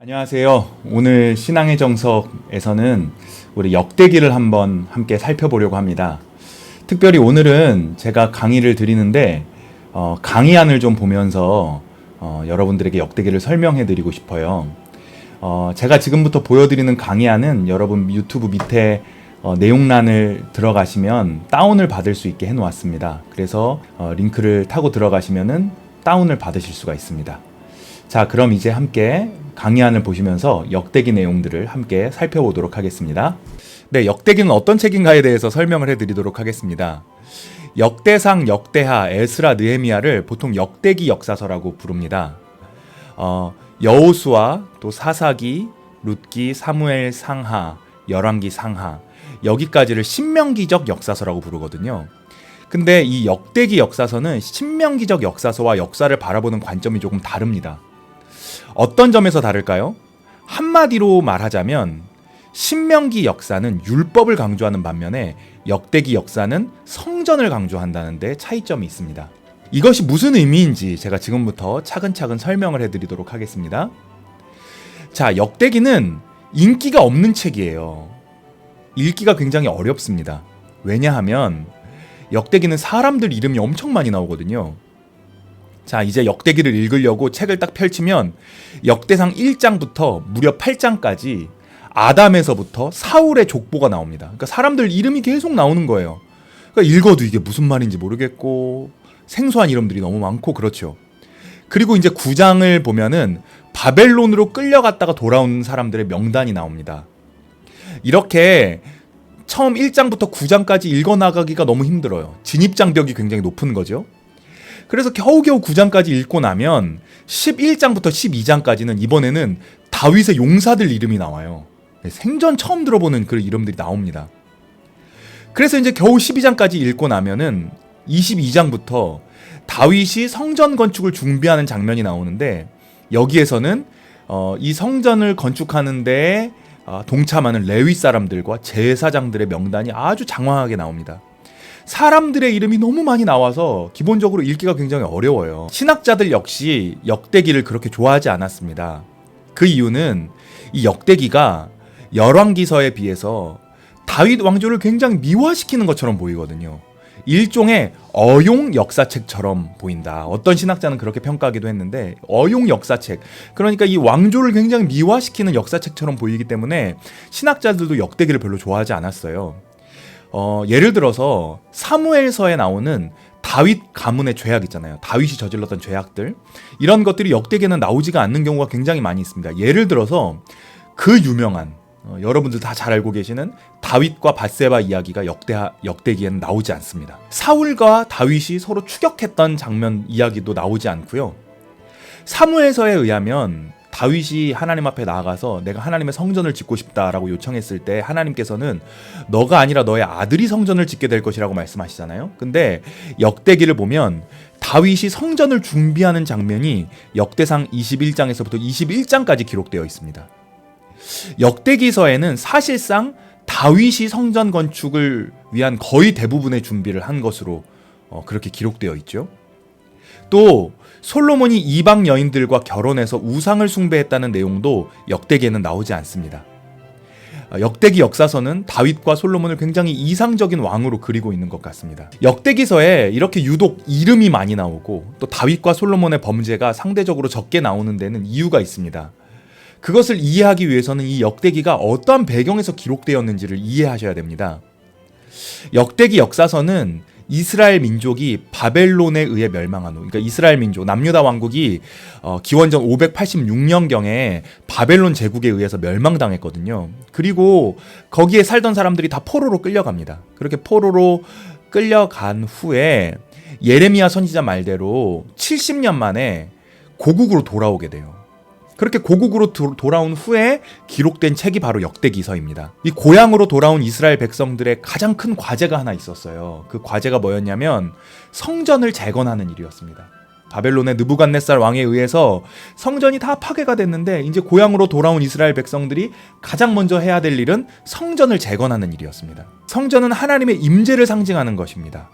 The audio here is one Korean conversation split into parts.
안녕하세요. 오늘 신앙의 정석에서는 우리 역대기를 한번 함께 살펴보려고 합니다. 특별히 오늘은 제가 강의를 드리는데 강의안을 좀 보면서 여러분들에게 역대기를 설명해 드리고 싶어요. 제가 지금부터 보여드리는 강의안은 여러분 유튜브 밑에 내용란을 들어가시면 다운을 받을 수 있게 해놓았습니다. 그래서 링크를 타고 들어가시면은 다운을 받으실 수가 있습니다. 자, 그럼 이제 함께 강의안을 보시면서 역대기 내용들을 함께 살펴보도록 하겠습니다. 네, 역대기는 어떤 책인가에 대해서 설명을 해드리도록 하겠습니다. 역대상, 역대하, 에스라, 느헤미야를 보통 역대기 역사서라고 부릅니다. 여호수아, 또 사사기, 룻기, 사무엘 상하, 열왕기 상하, 여기까지를 신명기적 역사서라고 부르거든요. 근데 이 역대기 역사서는 신명기적 역사서와 역사를 바라보는 관점이 조금 다릅니다. 어떤 점에서 다를까요? 한마디로 말하자면 신명기 역사는 율법을 강조하는 반면에 역대기 역사는 성전을 강조한다는 데 차이점이 있습니다. 이것이 무슨 의미인지 제가 지금부터 차근차근 설명을 해드리도록 하겠습니다. 자, 역대기는 인기가 없는 책이에요. 읽기가 굉장히 어렵습니다. 왜냐하면 역대기는 사람들 이름이 엄청 많이 나오거든요. 자, 이제 역대기를 읽으려고 책을 딱 펼치면 역대상 1장부터 무려 8장까지 아담에서부터 사울의 족보가 나옵니다. 그러니까 사람들 이름이 계속 나오는 거예요. 그러니까 읽어도 이게 무슨 말인지 모르겠고 생소한 이름들이 너무 많고 그렇죠. 그리고 이제 9장을 보면은 바벨론으로 끌려갔다가 돌아온 사람들의 명단이 나옵니다. 이렇게 처음 1장부터 9장까지 읽어나가기가 너무 힘들어요. 진입장벽이 굉장히 높은 거죠. 그래서 겨우겨우 9장까지 읽고 나면 11장부터 12장까지는 이번에는 다윗의 용사들 이름이 나와요. 생전 처음 들어보는 그 이름들이 나옵니다. 그래서 이제 겨우 12장까지 읽고 나면은 22장부터 다윗이 성전 건축을 준비하는 장면이 나오는데 여기에서는 이 성전을 건축하는 데에 동참하는 레위 사람들과 제사장들의 명단이 아주 장황하게 나옵니다. 사람들의 이름이 너무 많이 나와서 기본적으로 읽기가 굉장히 어려워요. 신학자들 역시 역대기를 그렇게 좋아하지 않았습니다. 그 이유는 이 역대기가 열왕기서에 비해서 다윗 왕조를 굉장히 미화시키는 것처럼 보이거든요. 일종의 어용 역사책처럼 보인다. 어떤 신학자는 그렇게 평가하기도 했는데 어용 역사책, 그러니까 이 왕조를 굉장히 미화시키는 역사책처럼 보이기 때문에 신학자들도 역대기를 별로 좋아하지 않았어요. 예를 들어서 사무엘서에 나오는 다윗 가문의 죄악 있잖아요. 다윗이 저질렀던 죄악들, 이런 것들이 역대기에는 나오지가 않는 경우가 굉장히 많이 있습니다. 예를 들어서 그 유명한 여러분들 다 잘 알고 계시는 다윗과 밧세바 이야기가 역대기에는 나오지 않습니다. 사울과 다윗이 서로 추격했던 장면 이야기도 나오지 않고요. 사무엘서에 의하면 다윗이 하나님 앞에 나아가서 내가 하나님의 성전을 짓고 싶다라고 요청했을 때 하나님께서는 너가 아니라 너의 아들이 성전을 짓게 될 것이라고 말씀하시잖아요. 근데 역대기를 보면 다윗이 성전을 준비하는 장면이 역대상 21장에서부터 21장까지 기록되어 있습니다. 역대기서에는 사실상 다윗이 성전 건축을 위한 거의 대부분의 준비를 한 것으로 그렇게 기록되어 있죠. 또 솔로몬이 이방 여인들과 결혼해서 우상을 숭배했다는 내용도 역대기에는 나오지 않습니다. 역대기 역사서는 다윗과 솔로몬을 굉장히 이상적인 왕으로 그리고 있는 것 같습니다. 역대기서에 이렇게 유독 이름이 많이 나오고 또 다윗과 솔로몬의 범죄가 상대적으로 적게 나오는 데는 이유가 있습니다. 그것을 이해하기 위해서는 이 역대기가 어떠한 배경에서 기록되었는지를 이해하셔야 됩니다. 역대기 역사서는 이스라엘 민족이 바벨론에 의해 멸망한 후, 그러니까 이스라엘 민족, 남유다 왕국이 기원전 586년경에 바벨론 제국에 의해서 멸망당했거든요. 그리고 거기에 살던 사람들이 다 포로로 끌려갑니다. 그렇게 포로로 끌려간 후에 예레미야 선지자 말대로 70년 만에 고국으로 돌아오게 돼요. 그렇게 고국으로 돌아온 후에 기록된 책이 바로 역대기서입니다. 이 고향으로 돌아온 이스라엘 백성들의 가장 큰 과제가 하나 있었어요. 그 과제가 뭐였냐면 성전을 재건하는 일이었습니다. 바벨론의 느부갓네살 왕에 의해서 성전이 다 파괴가 됐는데 이제 고향으로 돌아온 이스라엘 백성들이 가장 먼저 해야 될 일은 성전을 재건하는 일이었습니다. 성전은 하나님의 임재를 상징하는 것입니다.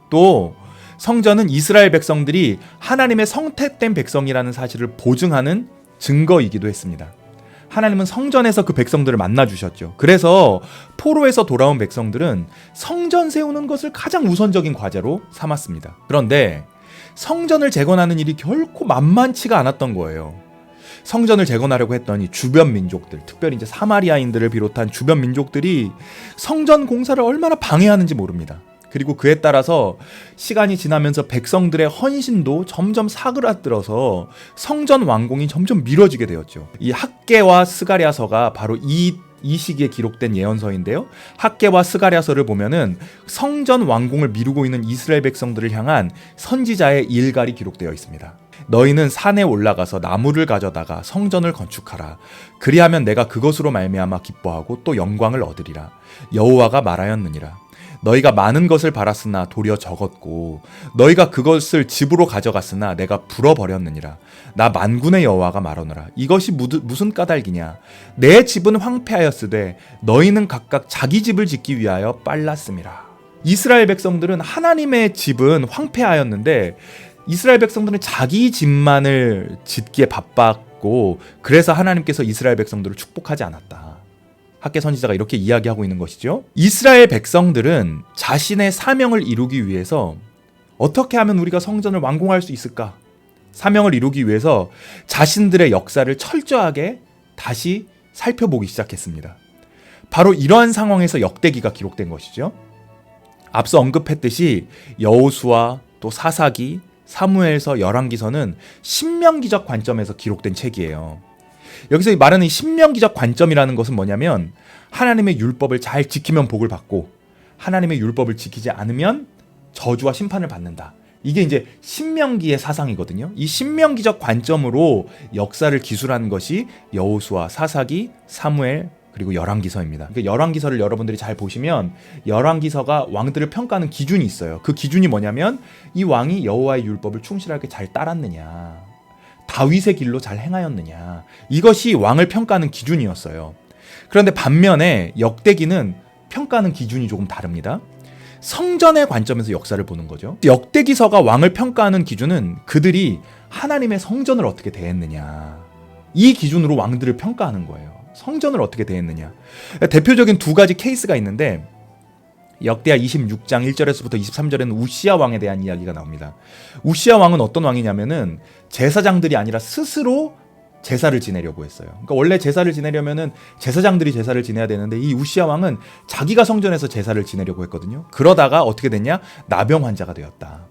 또 성전은 이스라엘 백성들이 하나님의 선택된 백성이라는 사실을 보증하는 증거이기도 했습니다. 하나님은 성전에서 그 백성들을 만나주셨죠. 그래서 포로에서 돌아온 백성들은 성전 세우는 것을 가장 우선적인 과제로 삼았습니다. 그런데 성전을 재건하는 일이 결코 만만치가 않았던 거예요. 성전을 재건하려고 했더니 주변 민족들, 특별히 이제 사마리아인들을 비롯한 주변 민족들이 성전 공사를 얼마나 방해하는지 모릅니다. 그리고 그에 따라서 시간이 지나면서 백성들의 헌신도 점점 사그라들어서 성전 완공이 점점 미뤄지게 되었죠. 이 학개와 스가랴서가 바로 이 시기에 기록된 예언서인데요. 학개와 스가랴서를 보면은 성전 완공을 미루고 있는 이스라엘 백성들을 향한 선지자의 일갈이 기록되어 있습니다. 너희는 산에 올라가서 나무를 가져다가 성전을 건축하라. 그리하면 내가 그것으로 말미암아 기뻐하고 또 영광을 얻으리라. 여호와가 말하였느니라. 너희가 많은 것을 바랐으나 도리어 적었고 너희가 그것을 집으로 가져갔으나 내가 불어버렸느니라. 나 만군의 여호와가 말하노라. 이것이 무슨 까닭이냐. 내 집은 황폐하였으되 너희는 각각 자기 집을 짓기 위하여 빨랐음이라. 이스라엘 백성들은 하나님의 집은 황폐하였는데 이스라엘 백성들은 자기 집만을 짓기에 바빴고 그래서 하나님께서 이스라엘 백성들을 축복하지 않았다. 학개 선지자가 이렇게 이야기하고 있는 것이죠. 이스라엘 백성들은 자신의 사명을 이루기 위해서 어떻게 하면 우리가 성전을 완공할 수 있을까? 사명을 이루기 위해서 자신들의 역사를 철저하게 다시 살펴보기 시작했습니다. 바로 이러한 상황에서 역대기가 기록된 것이죠. 앞서 언급했듯이 여호수아, 또 사사기, 사무엘서, 열왕기서는 신명기적 관점에서 기록된 책이에요. 여기서 말하는 이 신명기적 관점이라는 것은 뭐냐면 하나님의 율법을 잘 지키면 복을 받고 하나님의 율법을 지키지 않으면 저주와 심판을 받는다. 이게 이제 신명기의 사상이거든요. 이 신명기적 관점으로 역사를 기술한 것이 여호수아, 사사기, 사무엘, 그리고 열왕기서입니다. 그러니까 열왕기서를 여러분들이 잘 보시면 열왕기서가 왕들을 평가하는 기준이 있어요. 그 기준이 뭐냐면 이 왕이 여호와의 율법을 충실하게 잘 따랐느냐, 다윗의 길로 잘 행하였느냐, 이것이 왕을 평가하는 기준이었어요. 그런데 반면에 역대기는 평가하는 기준이 조금 다릅니다. 성전의 관점에서 역사를 보는 거죠. 역대기서가 왕을 평가하는 기준은 그들이 하나님의 성전을 어떻게 대했느냐, 이 기준으로 왕들을 평가하는 거예요. 성전을 어떻게 대했느냐. 대표적인 두 가지 케이스가 있는데 역대하 26장 1절에서부터 23절에는 우시야 왕에 대한 이야기가 나옵니다. 우시야 왕은 어떤 왕이냐면은 제사장들이 아니라 스스로 제사를 지내려고 했어요. 그러니까 원래 제사를 지내려면은 제사장들이 제사를 지내야 되는데 이 우시야 왕은 자기가 성전에서 제사를 지내려고 했거든요. 그러다가 어떻게 됐냐? 나병 환자가 되었다.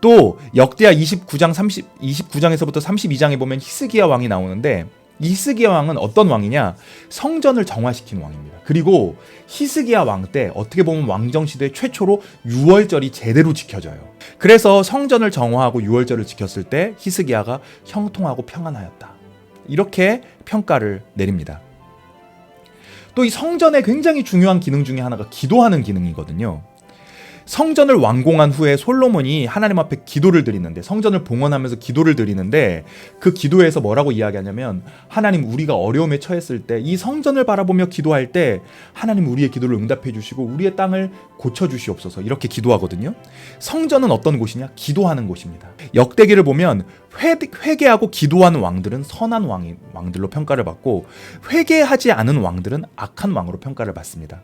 또 역대하 29장에서부터 32장에 보면 히스기야 왕이 나오는데 이 히스기야 왕은 어떤 왕이냐? 성전을 정화시킨 왕입니다. 그리고 히스기야 왕 때 어떻게 보면 왕정시대 최초로 유월절이 제대로 지켜져요. 그래서 성전을 정화하고 유월절을 지켰을 때 히스기야가 형통하고 평안하였다. 이렇게 평가를 내립니다. 또 이 성전의 굉장히 중요한 기능 중에 하나가 기도하는 기능이거든요. 성전을 완공한 후에 솔로몬이 하나님 앞에 기도를 드리는데, 성전을 봉헌하면서 기도를 드리는데 그 기도에서 뭐라고 이야기하냐면, 하나님, 우리가 어려움에 처했을 때 이 성전을 바라보며 기도할 때 하나님 우리의 기도를 응답해 주시고 우리의 땅을 고쳐 주시옵소서, 이렇게 기도하거든요. 성전은 어떤 곳이냐? 기도하는 곳입니다. 역대기를 보면 회개하고 기도하는 왕들은 선한 왕들로 평가를 받고 회개하지 않은 왕들은 악한 왕으로 평가를 받습니다.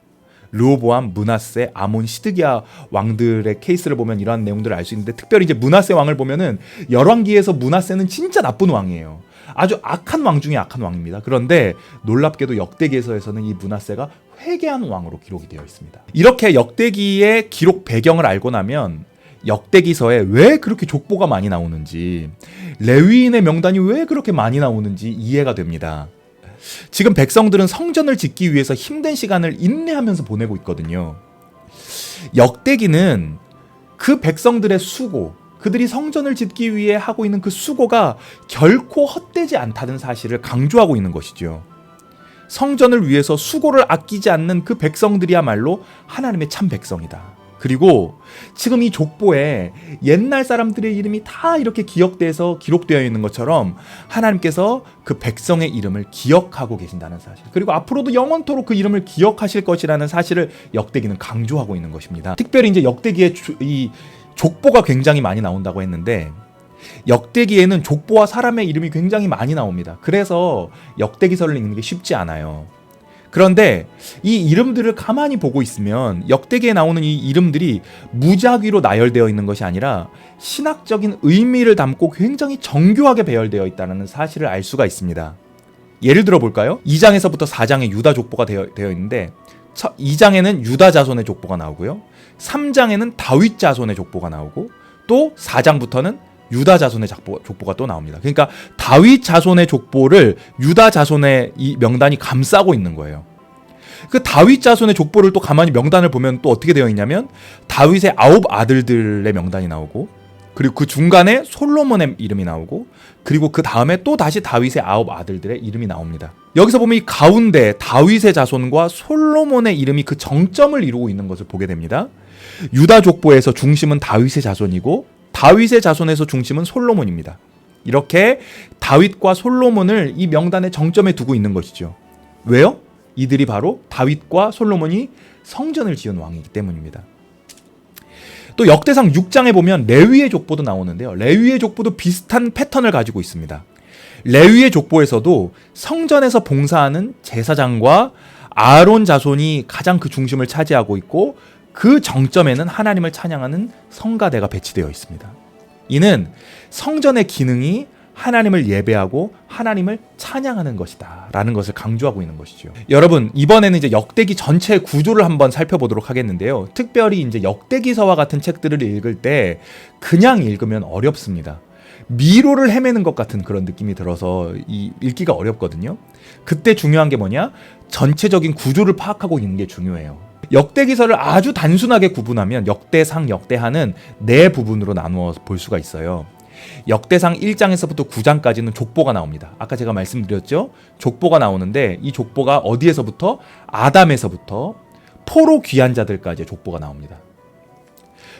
르호보암, 므낫세, 아몬, 시드기야 왕들의 케이스를 보면 이러한 내용들을 알 수 있는데, 특별히 이제 므낫세 왕을 보면은 열왕기에서 므낫세는 진짜 나쁜 왕이에요. 아주 악한 왕 중에 악한 왕입니다. 그런데 놀랍게도 역대기에서는 이 므낫세가 회개한 왕으로 기록이 되어 있습니다. 이렇게 역대기의 기록 배경을 알고 나면 역대기서에 왜 그렇게 족보가 많이 나오는지, 레위인의 명단이 왜 그렇게 많이 나오는지 이해가 됩니다. 지금 백성들은 성전을 짓기 위해서 힘든 시간을 인내하면서 보내고 있거든요. 역대기는 그 백성들의 수고, 그들이 성전을 짓기 위해 하고 있는 그 수고가 결코 헛되지 않다는 사실을 강조하고 있는 것이죠. 성전을 위해서 수고를 아끼지 않는 그 백성들이야말로 하나님의 참 백성이다. 그리고 지금 이 족보에 옛날 사람들의 이름이 다 이렇게 기억돼서 기록되어 있는 것처럼 하나님께서 그 백성의 이름을 기억하고 계신다는 사실, 그리고 앞으로도 영원토록 그 이름을 기억하실 것이라는 사실을 역대기는 강조하고 있는 것입니다. 특별히 이제 역대기의 이 족보가 굉장히 많이 나온다고 했는데, 역대기에는 족보와 사람의 이름이 굉장히 많이 나옵니다. 그래서 역대기서를 읽는 게 쉽지 않아요. 그런데 이 이름들을 가만히 보고 있으면 역대기에 나오는 이 이름들이 무작위로 나열되어 있는 것이 아니라 신학적인 의미를 담고 굉장히 정교하게 배열되어 있다는 사실을 알 수가 있습니다. 예를 들어 볼까요? 2장에서부터 4장에 유다 족보가 되어 있는데 2장에는 유다 자손의 족보가 나오고요. 3장에는 다윗 자손의 족보가 나오고 또 4장부터는 유다 자손의 족보가 또 나옵니다. 그러니까 다윗 자손의 족보를 유다 자손의 이 명단이 감싸고 있는 거예요. 그 다윗 자손의 족보를 또 가만히 명단을 보면 또 어떻게 되어 있냐면 다윗의 9 아들들의 명단이 나오고 그리고 그 중간에 솔로몬의 이름이 나오고 그리고 그 다음에 또 다시 다윗의 9 아들들의 이름이 나옵니다. 여기서 보면 이 가운데 다윗의 자손과 솔로몬의 이름이 그 정점을 이루고 있는 것을 보게 됩니다. 유다 족보에서 중심은 다윗의 자손이고 다윗의 자손에서 중심은 솔로몬입니다. 이렇게 다윗과 솔로몬을 이 명단의 정점에 두고 있는 것이죠. 왜요? 이들이 바로 다윗과 솔로몬이 성전을 지은 왕이기 때문입니다. 또 역대상 6장에 보면 레위의 족보도 나오는데요. 레위의 족보도 비슷한 패턴을 가지고 있습니다. 레위의 족보에서도 성전에서 봉사하는 제사장과 아론 자손이 가장 그 중심을 차지하고 있고 그 정점에는 하나님을 찬양하는 성가대가 배치되어 있습니다. 이는 성전의 기능이 하나님을 예배하고 하나님을 찬양하는 것이다 라는 것을 강조하고 있는 것이죠. 여러분, 이번에는 이제 역대기 전체 구조를 한번 살펴보도록 하겠는데요. 특별히 이제 역대기서와 같은 책들을 읽을 때 그냥 읽으면 어렵습니다. 미로를 헤매는 것 같은 그런 느낌이 들어서 읽기가 어렵거든요. 그때 중요한 게 뭐냐? 전체적인 구조를 파악하고 있는 게 중요해요. 역대기서를 아주 단순하게 구분하면 역대상, 역대하는 네 부분으로 나누어 볼 수가 있어요. 역대상 1장에서부터 9장까지는 족보가 나옵니다. 아까 제가 말씀드렸죠? 족보가 나오는데 이 족보가 어디에서부터? 아담에서부터 포로 귀한 자들까지의 족보가 나옵니다.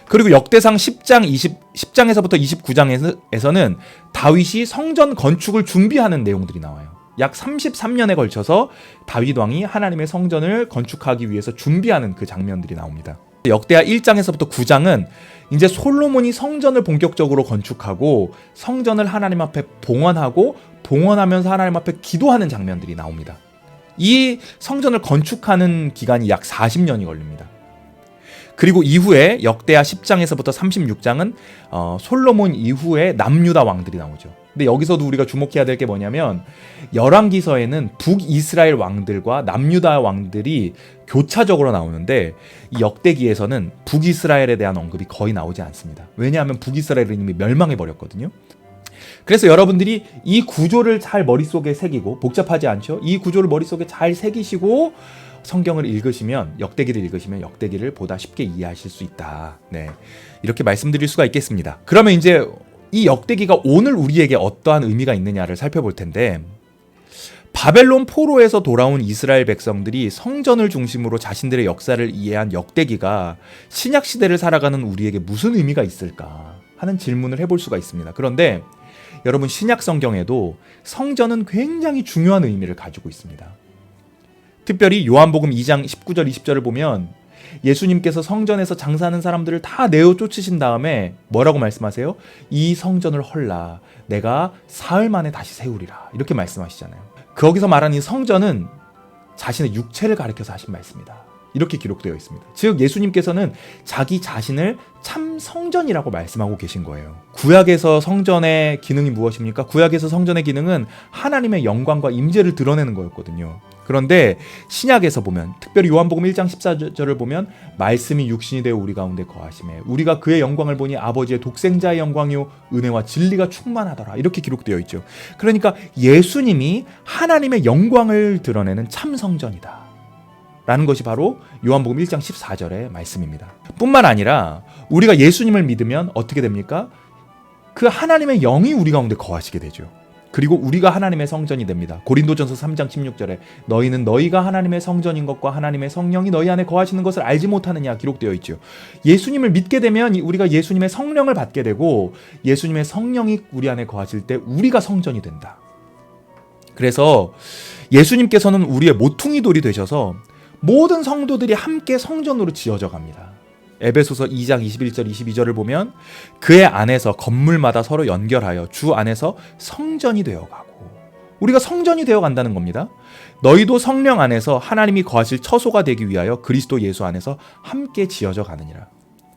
그리고 역대상 10장에서부터 29장에서는 다윗이 성전 건축을 준비하는 내용들이 나와요. 약 33년에 걸쳐서 다윗 왕이 하나님의 성전을 건축하기 위해서 준비하는 그 장면들이 나옵니다. 역대하 1장에서부터 9장은 이제 솔로몬이 성전을 본격적으로 건축하고 성전을 하나님 앞에 봉헌하고 봉헌하면서 하나님 앞에 기도하는 장면들이 나옵니다. 이 성전을 건축하는 기간이 약 40년이 걸립니다. 그리고 이후에 역대하 10장에서부터 36장은 솔로몬 이후에 남유다 왕들이 나오죠. 근데 여기서도 우리가 주목해야 될 게 뭐냐면 열왕기서에는 북이스라엘 왕들과 남유다 왕들이 교차적으로 나오는데 이 역대기에서는 북이스라엘에 대한 언급이 거의 나오지 않습니다. 왜냐하면 북이스라엘은 이미 멸망해 버렸거든요. 그래서 여러분들이 이 구조를 잘 머릿속에 새기고, 복잡하지 않죠? 이 구조를 머릿속에 잘 새기시고 성경을 읽으시면, 역대기를 읽으시면 역대기를 보다 쉽게 이해하실 수 있다. 네, 이렇게 말씀드릴 수가 있겠습니다. 그러면 이제 이 역대기가 오늘 우리에게 어떠한 의미가 있느냐를 살펴볼 텐데, 바벨론 포로에서 돌아온 이스라엘 백성들이 성전을 중심으로 자신들의 역사를 이해한 역대기가 신약 시대를 살아가는 우리에게 무슨 의미가 있을까 하는 질문을 해볼 수가 있습니다. 그런데 여러분, 신약 성경에도 성전은 굉장히 중요한 의미를 가지고 있습니다. 특별히 요한복음 2장 19절 20절을 보면 예수님께서 성전에서 장사하는 사람들을 다 내어 쫓으신 다음에 뭐라고 말씀하세요? 이 성전을 헐라, 내가 사흘 만에 다시 세우리라, 이렇게 말씀하시잖아요. 거기서 말하는 이 성전은 자신의 육체를 가리켜서 하신 말씀이다, 이렇게 기록되어 있습니다. 즉 예수님께서는 자기 자신을 참 성전이라고 말씀하고 계신 거예요. 구약에서 성전의 기능이 무엇입니까? 구약에서 성전의 기능은 하나님의 영광과 임재를 드러내는 거였거든요. 그런데 신약에서 보면, 특별히 요한복음 1장 14절을 보면 말씀이 육신이 되어 우리 가운데 거하시매 우리가 그의 영광을 보니 아버지의 독생자의 영광이요 은혜와 진리가 충만하더라, 이렇게 기록되어 있죠. 그러니까 예수님이 하나님의 영광을 드러내는 참 성전이다 라는 것이 바로 요한복음 1장 14절의 말씀입니다. 뿐만 아니라 우리가 예수님을 믿으면 어떻게 됩니까? 그 하나님의 영이 우리 가운데 거하시게 되죠. 그리고 우리가 하나님의 성전이 됩니다. 고린도전서 3장 16절에 너희는 너희가 하나님의 성전인 것과 하나님의 성령이 너희 안에 거하시는 것을 알지 못하느냐 기록되어 있죠. 예수님을 믿게 되면 우리가 예수님의 성령을 받게 되고 예수님의 성령이 우리 안에 거하실 때 우리가 성전이 된다. 그래서 예수님께서는 우리의 모퉁이 돌이 되셔서 모든 성도들이 함께 성전으로 지어져 갑니다. 에베소서 2장 21절 22절을 보면 그의 안에서 건물마다 서로 연결하여 주 안에서 성전이 되어가고, 우리가 성전이 되어간다는 겁니다. 너희도 성령 안에서 하나님이 거하실 처소가 되기 위하여 그리스도 예수 안에서 함께 지어져 가느니라.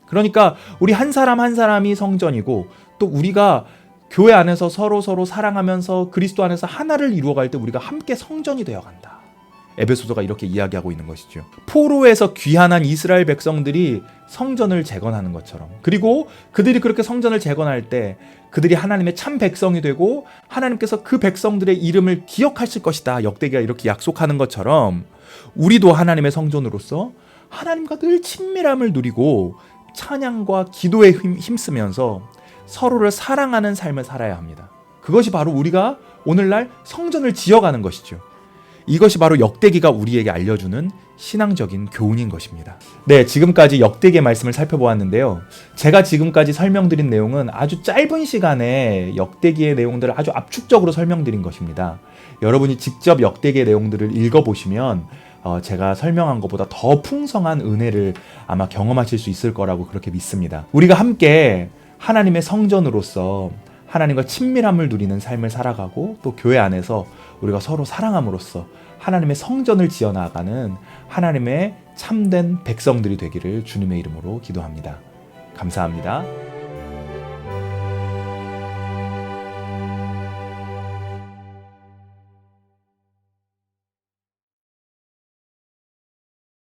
그러니까 우리 한 사람 한 사람이 성전이고, 또 우리가 교회 안에서 서로 사랑하면서 그리스도 안에서 하나를 이루어갈 때 우리가 함께 성전이 되어간다. 에베소서가 이렇게 이야기하고 있는 것이죠. 포로에서 귀환한 이스라엘 백성들이 성전을 재건하는 것처럼, 그리고 그들이 그렇게 성전을 재건할 때 그들이 하나님의 참 백성이 되고 하나님께서 그 백성들의 이름을 기억하실 것이다, 역대기가 이렇게 약속하는 것처럼 우리도 하나님의 성전으로서 하나님과 늘 친밀함을 누리고 찬양과 기도에 힘쓰면서 서로를 사랑하는 삶을 살아야 합니다. 그것이 바로 우리가 오늘날 성전을 지어가는 것이죠. 이것이 바로 역대기가 우리에게 알려주는 신앙적인 교훈인 것입니다. 네, 지금까지 역대기의 말씀을 살펴보았는데요. 제가 지금까지 설명드린 내용은 아주 짧은 시간에 역대기의 내용들을 아주 압축적으로 설명드린 것입니다. 여러분이 직접 역대기의 내용들을 읽어보시면 제가 설명한 것보다 더 풍성한 은혜를 아마 경험하실 수 있을 거라고 그렇게 믿습니다. 우리가 함께 하나님의 성전으로서 하나님과 친밀함을 누리는 삶을 살아가고, 또 교회 안에서 우리가 서로 사랑함으로써 하나님의 성전을 지어나가는 하나님의 참된 백성들이 되기를 주님의 이름으로 기도합니다. 감사합니다.